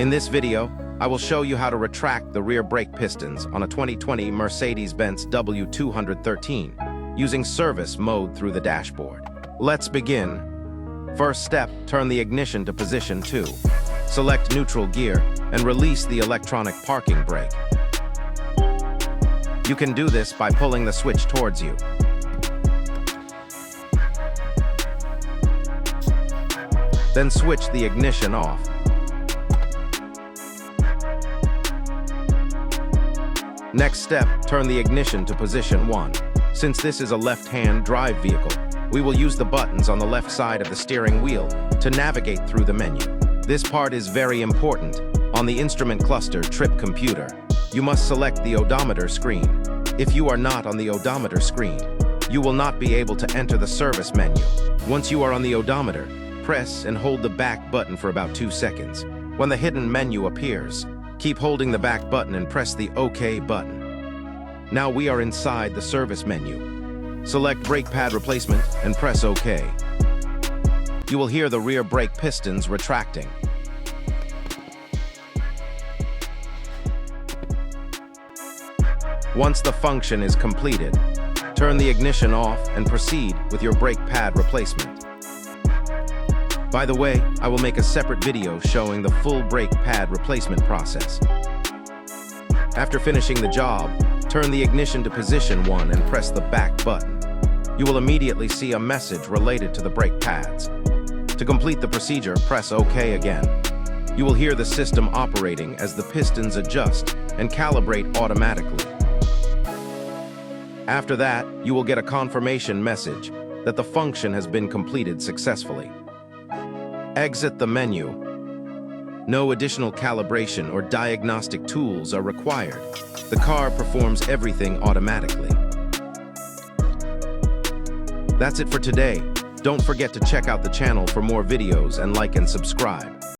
In this video, I will show you how to retract the rear brake pistons on a 2020 Mercedes-Benz W213 using service mode through the dashboard. Let's begin. First step, turn the ignition to position 2. Select neutral gear and release the electronic parking brake. You can do this by pulling the switch towards you. Then switch the ignition off. Next step, turn the ignition to position 1. Since this is a left-hand drive vehicle, we will use the buttons on the left side of the steering wheel to navigate through the menu. This part is very important. On the instrument cluster trip computer, you must select the odometer screen. If you are not on the odometer screen, you will not be able to enter the service menu. Once you are on the odometer, press and hold the back button for about 2 seconds. When the hidden menu appears, keep holding the back button and press the OK button. Now we are inside the service menu. Select brake pad replacement and press OK. You will hear the rear brake pistons retracting. Once the function is completed, turn the ignition off and proceed with your brake pad replacement. By the way, I will make a separate video showing the full brake pad replacement process. After finishing the job, turn the ignition to position 1 and press the back button. You will immediately see a message related to the brake pads. To complete the procedure, press OK again. You will hear the system operating as the pistons adjust and calibrate automatically. After that, you will get a confirmation message that the function has been completed successfully. Exit the menu. No additional calibration or diagnostic tools are required. The car performs everything automatically. That's it for today. Don't forget to check out the channel for more videos and like and subscribe.